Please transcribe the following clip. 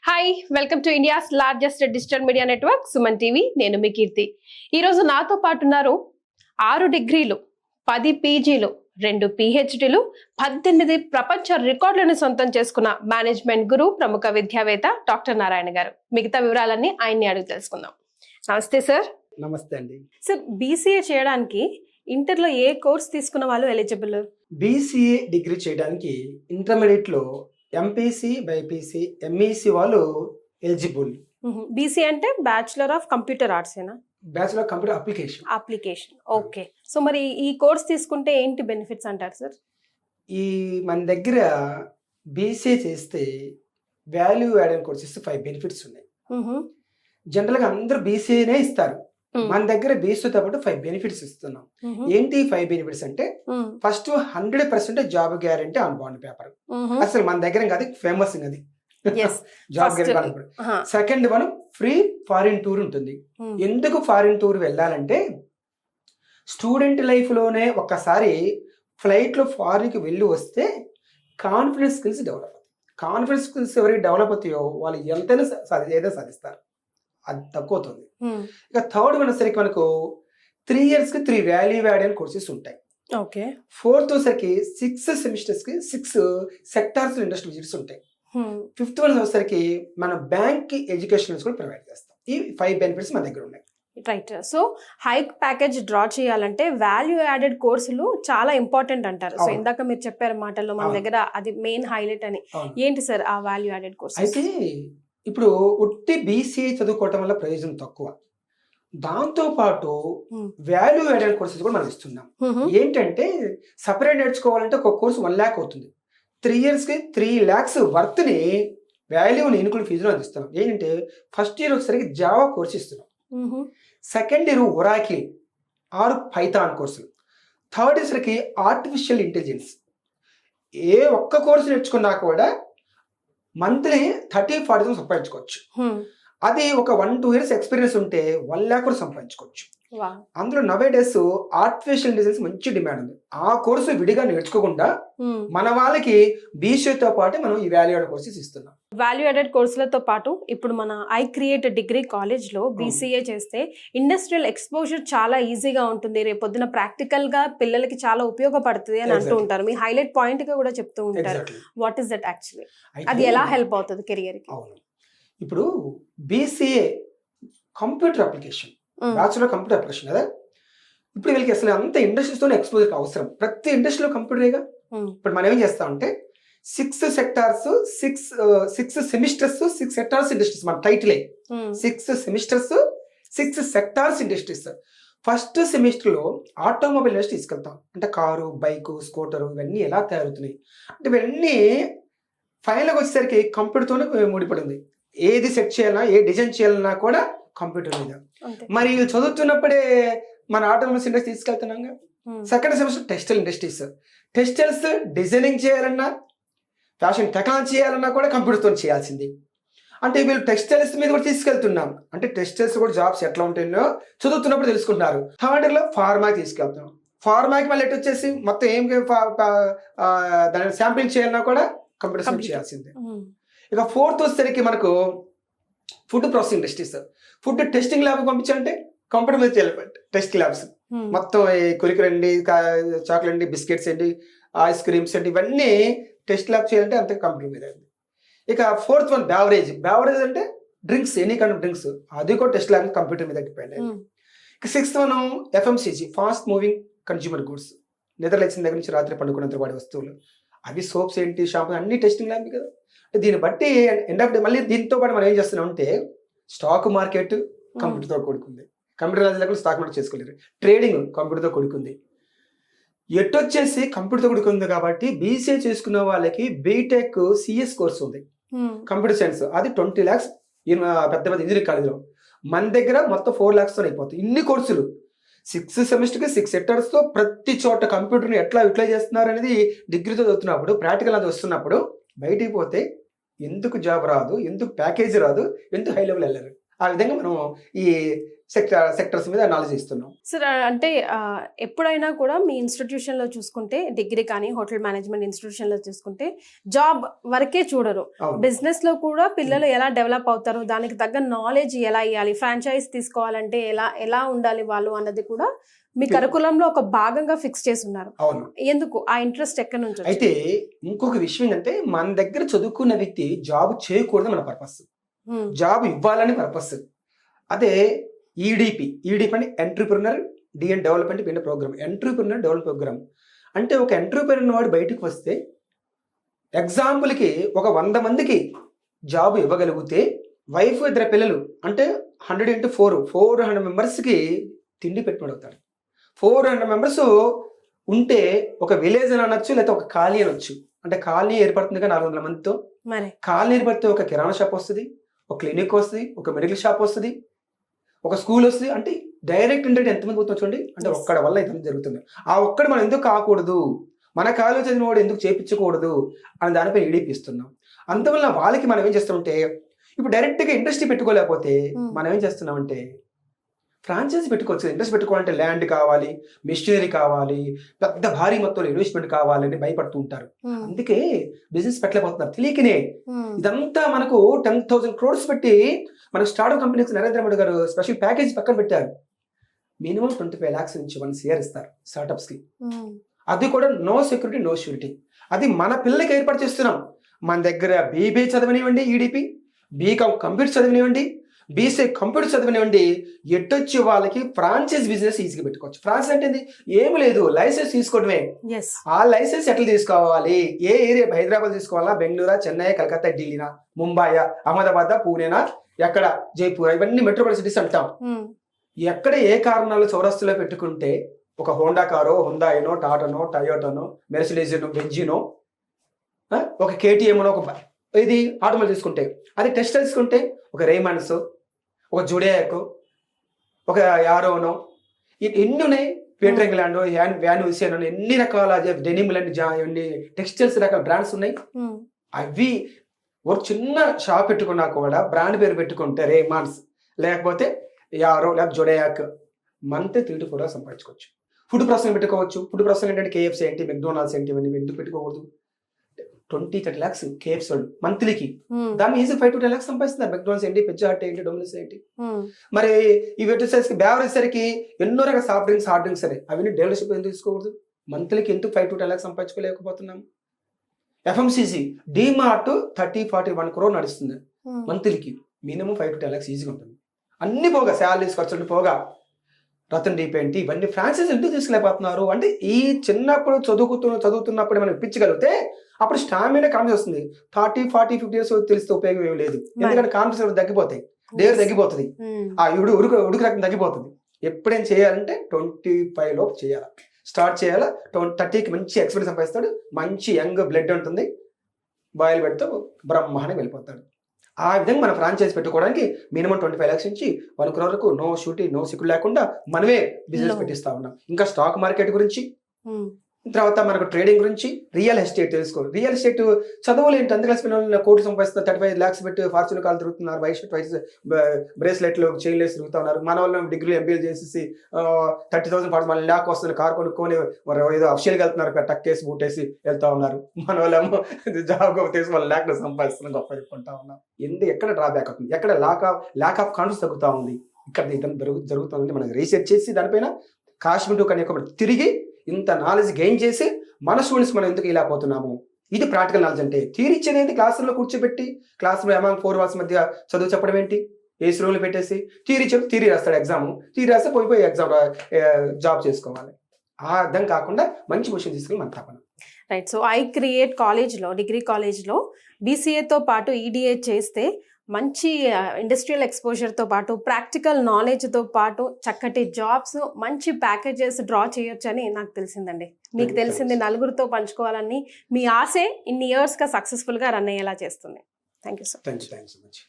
Hi welcome to India's largest digital media network Suman TV. నేను మీ కీర్తి. ఈరోజు నాతో పాటు ఉన్నారు 6 డిగ్రీలు, 10 పీజీలు, 2 పిహెచ్డీలు, 18 ప్రపంచ రికార్డులను సొంతం చేసుకున్న మేనేజ్మెంట్ గురు, ప్రముఖ విద్యావేత్త డాక్టర్ నారాయణ గారు. మిగతా వివరాలన్నీ ఆయన్ని అడిగి తెలుసుకుందాం. నమస్తే సార్. నమస్తే అండి. సార్, బీసీఏ చేయడానికి ఇంటర్లో ఏ కోర్స్ తీసుకున్న వాళ్ళు ఎలిజిబుల్? బీసీఏ డిగ్రీ చేయడానికి ఇంటర్మీడియట్ లో ఎంపీసీ, బైపీసీ, ఎంఈసీ వాళ్ళు ఎలిజిబుల్. బీసీఏ అంటే బ్యాచులర్ ఆఫ్ కంప్యూటర్ ఆర్ట్స్ ఏనా? Bachelor computer application. Okay. So మరి ఈ కోర్స్ తీసుకుంటే ఏంటి బెనిఫిట్స్ అంటారు సార్? మన దగ్గర బీసీఏ చేస్తే వాల్యూ యాడెడ్ కోర్సెస్ 5 బెనిఫిట్స్ ఉన్నాయి. జనరల్ గా అందరూ బీసీఏనే ఇస్తారు. మన దగ్గర బీసీతో పాటు 5 బెనిఫిట్స్ ఇస్తున్నాం. ఏంటి 5 బెనిఫిట్స్ అంటే, first 100% job guarantee on bond paper. అసలు మన దగ్గర కాదు, ఫేమస్ అది job guarantee. Second one, free foreign tour ఉంటుంది. ఎందుకు ఫారిన్ టూర్ వెళ్ళాలంటే, స్టూడెంట్ లైఫ్ లోనే ఒక్కసారి ఫ్లైట్ లో ఫారిన్ కి వెళ్ళి వస్తే కాన్ఫిడెన్స్ స్కిల్స్ డెవలప్ అవుతాయి. కాన్ఫిడెన్స్ స్కిల్స్ ఎవరికి డెవలప్ అవుతాయో వాళ్ళు ఎంతైనా ఏదో సాధిస్తారు. అది తక్కువ అవుతుంది. ఇక థర్డ్ వచ్చేసరికి మనకు 3 years కి 3 వాల్యూ యాడెడ్ కోర్సెస్ ఉంటాయి. ఓకే. ఫోర్త్ వచ్చేసరికి 6 సెమిస్టర్స్ కి 6 సెక్టార్స్ ఇండస్ట్రీ విజిట్స్ ఉంటాయి. ఫిఫ్త్ వన్ వచ్చేసరికి మనం బ్యాంక్ ఎడ్యుకేషన్ కూడా ప్రొవైడ్ చేస్తాం. ఈ 5 బెనిఫిట్స్ మన దగ్గర ఉన్నాయి. Right. So high package draw చేయాలంటే వాల్యూ యాడెడ్ కోర్సులు చాలా ఇంపార్టెంట్ అంటారు. సో ఇందాక మీరు చెప్పారు మాటల్లో మన దగ్గర అది మెయిన్ హైలైట్ అని. ఏంటి సార్ ఆ వాల్యూ యాడెడ్ కోర్స్? అయితే ఇప్పుడు ఉట్టి బీసీఏ చదువుకోవటం వల్ల ప్రయోజనం తక్కువ. దాంతో పాటు వాల్యూ యాడెడ్ కోర్సెస్ కూడా మనం ఇస్తున్నాం. ఏంటంటే సపరేట్ నేర్చుకోవాలంటే ఒక కోర్సు 1 lakh అవుతుంది. 3 years కి 3 lakhs వర్త్ ని వాల్యూని ఇన్క్లూడ్ ఫీజులో అందిస్తున్నాం. ఏంటంటే ఫస్ట్ ఇయర్ వచ్చేసరికి జావా కోర్స్ ఇస్తున్నాం. Second year Oracle or Python కోర్సులు. థర్డ్ ఇయర్కి ఆర్టిఫిషియల్ ఇంటెలిజెన్స్. ఏ ఒక్క కోర్సు నేర్చుకున్నా కూడా మంత్లీ 30-40 సంపాదించుకోవచ్చు. అది ఒక 1-2 years ఎక్స్పీరియన్స్ ఉంటే 1 lakh కూడా సంపాదించుకోవచ్చు. అందులో నవే డేస్ ఆర్టిఫిషియల్ ఇంటెలిజెన్స్ మంచి డిమాండ్ ఉంది. ఆ కోర్సు విడిగా నేర్చుకోకుండా మన వాళ్ళకి బీసీతో పాటు మనం ఈ వాల్యూ యాడెడ్ కోర్సెస్ ఇస్తున్నాం. వాల్యూ యాడెడ్ కోర్సులతో పాటు ఇప్పుడు మన ఐ క్రియేట్ డిగ్రీ కాలేజ్ లో బీసీఏ చేస్తే ఇండస్ట్రియల్ ఎక్స్పోజర్ చాలా ఈజీగా ఉంటుంది. రేపు పొద్దున ప్రాక్టికల్ గా పిల్లలకి చాలా ఉపయోగపడుతుంది అని అంటూ ఉంటారు. మీ హైలైట్ పాయింట్ గా కూడా చెప్తూ ఉంటారు. What is that actually? అది ఎలా హెల్ప్ అవుతుంది కెరియర్ కి? ఇప్పుడు BCA computer application, bachelor computer application కదా. ఇప్పుడు వీళ్ళకి అసలు అంత ఇండస్ట్రీస్తో ఎక్స్పోజర్ అవసరం. ప్రతి ఇండస్ట్రీలో కంప్యూటరేగా. ఇప్పుడు మనం ఏం చేస్తామంటే 6 సెక్టార్స్, 6 సెమిస్టర్స్, 6 సెక్టార్స్ ఇండస్ట్రీస్. మన టైటిలే 6 semesters, 6 sectors industries. First semester లో ఆటోమొబైల్ ఇండస్ట్రీ తీసుకెళ్తాం. అంటే కారు, బైకు, స్కూటరు ఇవన్నీ ఎలా తయారవుతున్నాయి అంటే ఇవన్నీ ఫైనల్గా వచ్చేసరికి కంప్యూటర్తోనే ముడిపడింది. ఏది సెట్ చేయాలన్నా, ఏ డిజైన్ చేయాలన్నా కూడా కంప్యూటర్ మీద. మరి చదువుతున్నప్పుడే మన ఆటోమొబైల్స్ ఇండస్ట్రీ తీసుకెళ్తున్నాం. Second semester textile industries. Textiles designing చేయాలన్నా, ఫ్యాషన్ టెక్నాలజీ చేయాలన్నా కూడా కంప్యూటర్తో చేయాల్సింది. అంటే వీళ్ళు టెక్స్టైల్స్ మీద కూడా తీసుకెళ్తున్నాం. అంటే టెక్స్టైల్స్ కూడా జాబ్స్ ఎట్లా ఉంటాయో చదువుతున్నప్పుడు తెలుసుకుంటున్నారు. థర్డ్ ఇయర్లో ఫార్మాకి తీసుకెళ్తున్నాం. ఫార్మాకి మళ్ళీ ఎటు వచ్చేసి మొత్తం ఏం దాని శాంపిల్ చేయాలన్నా కూడా కంప్యూటర్ చేయాల్సిందే. ఇక ఫోర్త్ వచ్చేసరికి మనకు food processing industries. Food testing lab పంపించాలంటే కంప్యూటర్ మీద చేయాలి. టెస్ట్ ల్యాబ్స్ మొత్తం కురికురు అండి, చాక్లెట్ అండి, బిస్కెట్స్ అండి, ఐస్ క్రీమ్స్ అండి, ఇవన్నీ టెస్ట్ ల్యాబ్ చేయాలంటే అంతే కంప్యూటర్ మీద. ఇక ఫోర్త్ వన్ బ్యావరేజ్. బ్యావరేజ్ అంటే drinks, any kind of drinks, అది కూడా టెస్ట్ ల్యాబ్ కంప్యూటర్ మీద డిపెండ్ అయ్యింది. ఇక sixth one FMCG, fast moving consumer goods. నిద్ర లేచిన దగ్గర నుంచి రాత్రి పండుకున్నంత వాడే వస్తువులు, అవి సోప్స్ ఏంటి, షాంపూ అన్ని టెస్టింగ్ ల్యాబ్ కదా. దీన్ని బట్టి ఎండ్ ఆఫ్ డే మళ్ళీ దీంతో పాటు మనం ఏం చేస్తున్నాం అంటే స్టాక్ మార్కెట్ కంప్యూటర్తో కూడుకుంది. కంప్యూటర్ లేకుండా స్టాక్ మార్కెట్ చేసుకోలేరు. ట్రేడింగ్ కంప్యూటర్తో కూడుకుంది. ఎట్టొచ్చేసి కంప్యూటర్తో కూడుకుంది కాబట్టి బీసీఏ చేసుకున్న వాళ్ళకి బీటెక్ సిఎస్ కోర్స్ ఉంది, కంప్యూటర్ సైన్స్. అది 20 lakhs పెద్ద పెద్ద ఇంజనీరింగ్ కాలేజీలో. మన దగ్గర మొత్తం 4 lakhs అయిపోతాయి. ఇన్ని కోర్సులు 6 సెమిస్టర్కి 6 సెక్టర్స్తో ప్రతి చోట కంప్యూటర్ని ఎట్లా యూటిలైజ్ చేస్తున్నారు అనేది డిగ్రీతో చదువుతున్నప్పుడు, ప్రాక్టికల్ అది వస్తున్నప్పుడు బయటికి పోతే ఎందుకు జాబ్ రాదు, ఎందుకు ప్యాకేజీ రాదు, ఎందుకు హై లెవెల్ వెళ్ళరు ఆ విధంగా మనం ఈ సెక్టర్స్ మీద నాలెడ్జ్ ఇస్తున్నాం. సార్ అంటే ఎప్పుడైనా కూడా మీ ఇన్స్టిట్యూషన్లో చూసుకుంటే డిగ్రీ కానీ హోటల్ మేనేజ్మెంట్ ఇన్స్టిట్యూషన్లో చూసుకుంటే జాబ్ వరకే చూడరు, అవును. బిజినెస్లో కూడా పిల్లలు ఎలా డెవలప్ అవుతారు, దానికి తగ్గ నాలెడ్జ్ ఎలా ఇవ్వాలి, ఫ్రాంచైజ్ తీసుకోవాలంటే ఎలా ఉండాలి వాళ్ళు అన్నది కూడా మీ కరికులంలో ఒక భాగంగా ఫిక్స్ చేసి ఉన్నారు. అవును. ఎందుకు ఆ ఇంట్రెస్ట్ ఎక్కడి నుంచి వచ్చింది? అయితే ఇంకొక విషయం ఏంటంటే మన దగ్గర చదువుకున్న వ్యక్తి జాబ్ చేయకూడదు మన పర్పస్, జాబ్ ఇవ్వాలని పర్పస్. అదే ఈడిపి అంటే entrepreneur development programme. Entrepreneur develop programme అంటే ఒక ఎంటర్‌ప్రెన్యూర్ వాడు బయటకు వస్తే ఎగ్జాంపుల్కి ఒక 100 మందికి జాబ్ ఇవ్వగలిగితే వైఫ్ 2 పిల్లలు అంటే 100 into 400 మెంబర్స్కి తిండి పెట్టుబడవుతారు. 400 మెంబర్స్ ఉంటే ఒక విలేజ్ అని అనొచ్చు, లేకపోతే ఒక కాలనీ అనొచ్చు. అంటే కాలనీ ఏర్పడుతుంది కదా 400 మందితో. కాలనీ ఏర్పడితే ఒక కిరాణా షాప్ వస్తుంది, ఒక క్లినిక్ వస్తుంది, ఒక మెడికల్ షాప్ వస్తుంది, ఒక స్కూల్ వస్తుంది. అంటే డైరెక్ట్ ఇండైరెక్ట్ ఎంతమంది పోతుంది చూడండి. అంటే ఒక్కడి వల్ల ఇదంతా జరుగుతుంది. ఆ ఒక్కడు మనం ఎందుకు కాకూడదు, మన కాలేజ్ చదివిన వాడు ఎందుకు చేయించకూడదు అని దానిపై ఈడీపీ ఇస్తున్నాం. అందువల్ల వాళ్ళకి మనం ఏం చేస్తామంటే ఇప్పుడు డైరెక్ట్గా ఇండస్ట్రీ పెట్టుకోలేకపోతే మనం ఏం చేస్తున్నామంటే ఫ్రాంచైజీ పెట్టుకోవచ్చు. ఇంట్రెస్ట్ పెట్టుకోవాలంటే ల్యాండ్ కావాలి, మెషినరీ కావాలి, పెద్ద భారీ మొత్తంలో ఇన్వెస్ట్మెంట్ కావాలని భయపడుతూ ఉంటారు. అందుకే బిజినెస్ పెట్టలేకపోతున్నారు తెలియకనే. ఇదంతా మనకు 10,000 crores పెట్టి మనకు స్టార్ట్అప్ కంపెనీస్ నరేంద్ర మోడీ గారు స్పెషల్ ప్యాకేజ్ పక్కన పెట్టారు. మినిమం 25 lakhs నుంచి 1 year ఇస్తారు స్టార్ట్అప్స్కి. అది కూడా నో సెక్యూరిటీ నో ష్యూరిటీ. అది మన పిల్లలకి ఏర్పాటు చేస్తున్నాం. మన దగ్గర బీబీఏ చదవనివ్వండి, ఈడీపీ, బీకామ్ కంప్యూటర్ చదివినివ్వండి, బీసీ కంప్యూటర్ చదివినివ్వండి, ఎట్టొచ్చి వాళ్ళకి ఫ్రాంచైజ్ బిజినెస్ ఈజీగా పెట్టుకోవచ్చు. ఫ్రాంచైజ్ అంటే ఏమి లేదు, లైసెన్స్ తీసుకోవడమే. ఆ లైసెన్స్ ఎట్లా తీసుకోవాలి, ఏ ఏరియా, హైదరాబాద్ తీసుకోవాలా, బెంగళూరా, చెన్నై, కలకత్తా, ఢిల్లీనా, ముంబాయా, అహ్మదాబాద్, పూణేనా, ఎక్కడ, జైపూర్, ఇవన్నీ మెట్రోపాలిటన్ సిటీస్ అంటాం. ఎక్కడ ఏ కారణాలు చౌరస్తులో పెట్టుకుంటే ఒక హోండా కారో, హుందాయినో, టాటానో, టయోటానో, మెర్సిడీస్నో, బెంజినో, ఒక కేటీఎంనో, ఒక ఇది ఆటోమొబైల్ తీసుకుంటే, అది టెక్స్టైల్స్ తీసుకుంటే ఒక రేమండ్స్, ఒక జుడియాకో, ఒక యారోనో, ఎన్ని ఉన్నాయి, పీటర్ ఇంగ్లాండ్, వ్యాన్ విసియన్, ఎన్ని రకాల డెనిమ్ లాంటి టెక్స్టైల్స్ రకాల బ్రాండ్స్ ఉన్నాయి. అవి ఒక చిన్న షాప్ పెట్టుకున్నా కూడా బ్రాండ్ పేరు పెట్టుకుంటే రేమాన్స్ లేకపోతే యారో లేకపోతే జుడియాక్ మంత్ 3 to 4 lakhs సంపాదించుకోవచ్చు. ఫుడ్ ప్రాసెసింగ్ పెట్టుకోవచ్చు. ఫుడ్ ప్రాసెసింగ్ ఏంటంటే కేఎఫ్సీ ఏంటి, మెక్డోనాల్డ్స్ ఏంటి, ఇవన్నీ ఎందుకు పెట్టుకోకూడదు? 20-30 lakhs కేఎఫ్సీ వాళ్ళు మంత్లీకి, దాన్ని ఈజీ 5 to 10 lakhs సంపాదిస్తున్నారు. మెక్డోనాల్డ్స్ ఏంటి, పిజ్జా హట్ ఏంటి, డొమినోస్ ఏంటి. మరి ఇవి వచ్చేసరికి బేవరేజ్సరికి ఎన్నో రకాల సాఫ్ట్ డ్రింక్స్, హార్డ్ డ్రింక్స్ సరే, అవన్నీ డెవలప్షిప్ ఎందుకు తీసుకోకూడదు? మంత్లీకి ఎందుకు 5 to 10 lakhs సంపాదించుకోలేకపోతున్నాం? ఎఫ్ఎంసీజీ డీమార్ట్ 30-41 crore నడుస్తుంది మంత్లీకి. మినిమం 5 to 10 lakhs ఈజీగా ఉంటుంది. అన్ని పోగా శాలరీస్ ఖర్చులు పోగా రతన్ డీప్ ఏంటి, ఇవన్నీ ఫ్రాంచైజ్ ఎందుకు తీసుకెళ్ళిపోతున్నారు అంటే ఈ చిన్నప్పుడు చదువుతున్నప్పుడు మనం ఇప్పించగలిగితే అప్పుడు స్టామినా కాన్ఫిడెన్స్ వస్తుంది. 30, 40, 50 years తెలిస్తే ఉపయోగం ఏమి లేదు. ఎందుకంటే కాన్ఫిడెన్స్ తగ్గిపోతాయి, డేర్ తగ్గిపోతుంది, ఆ ఉడుకు రకం తగ్గిపోతుంది. ఎప్పుడేం చేయాలంటే 25 లోపు చేయాలి, స్టార్ట్ చేయాలా. 30కి మంచి ఎక్స్పీరియన్స్ సంపాదిస్తాడు, మంచి యంగ్ బ్లడ్ ఉంటుంది, బాయిల్ పెడితే బ్రహ్మాండంగా వెళ్ళిపోతాడు. ఆ విధంగా మనం ఫ్రాంచైజ్ పెట్టుకోవడానికి మినిమం 25 lakhs నుంచి 1 crore వరకు నో షూటీ నో సిక్యూరిటీ లేకుండా మనమే బిజినెస్ పెట్టిస్తా ఉన్నాం. ఇంకా స్టాక్ మార్కెట్ గురించి, తర్వాత మనకు ట్రేడింగ్ గురించి, రియల్ ఎస్టేట్ తెలుసుకోవాలి. రియల్ ఎస్టేట్ చదువులు ఏంటి, 10th class పిల్లలు కోట్లు సంపాదిస్తున్నారు, 35 lakhs పెట్టి ఫార్చ్యూన్ కాలు తిరుగుతున్నారు, వైస్ బ్రేస్లెట్లు చైన్లేస్ తిరుగుతూ ఉన్నారు. మన వాళ్ళు డిగ్రీలు ఎంబీఏ చేసేసి 30,000 40 lakh వస్తుంది, కార్ కొనుక్కొని ఏదో అఫిషియల్గా వెళ్తున్నారు, టక్ వేసి బూటేసి వెళ్తా ఉన్నారు. మన వాళ్ళేమో జాబ్ తీసి వాళ్ళ lakh సంపాదిస్తున్నారు, గొప్ప చెప్పుకుంటా ఉన్నాం. ఎక్కడ డ్రాబ్యాక్ అవుతుంది, ఎక్కడ ల్యాక్ ఆఫ్ కాన్ఫిడెన్స్ తగ్గుతూ ఉంది, ఇక్కడ ఇదంతా జరుగుతుంది. మనం రీసెర్చ్ చేసి దానిపైన కాశ్మీర్ కన్యాకుమారి తిరిగి ఇంత నాలెడ్జ్ గెయిన్ చేసి మన స్టూడెంట్స్ మనం ఎందుకు ఇలా పోతున్నాము, ఇది ప్రాక్టికల్ నాలెడ్జ్ అంటే. థియరీ ఇచ్చేది క్లాసుల్లో కూర్చోబెట్టి క్లాస్ అమాంగ్ 4 walls మధ్య చదువు చెప్పడం ఏంటి, ఏసీ రూమ్లు పెట్టేసి థియరీ చెప్పి థియరీ రాస్తాడు, ఎగ్జామ్ థియరీ రాస్తే పోయి ఎగ్జామ్ జాబ్ చేసుకోవాలి. ఆ అర్థం కాకుండా మంచి పొజిషన్ తీసుకుని మన తపన. రైట్. సో ఐ క్రియేట్ కాలేజ్లో, డిగ్రీ కాలేజ్లో బీసీఏతో పాటు ఈడీఏ చేస్తే మంచి ఇండస్ట్రియల్ ఎక్స్పోజర్తో పాటు ప్రాక్టికల్ నాలెడ్జ్తో పాటు చక్కటి జాబ్స్, మంచి ప్యాకేజెస్ డ్రా చేయొచ్చు అని నాకు తెలిసిందండి. మీకు తెలిసింది నలుగురితో పంచుకోవాలని మీ ఆశే ఇన్ని ఇయర్స్గా సక్సెస్ఫుల్గా రన్ అయ్యేలా చేస్తుంది. Thank you so much.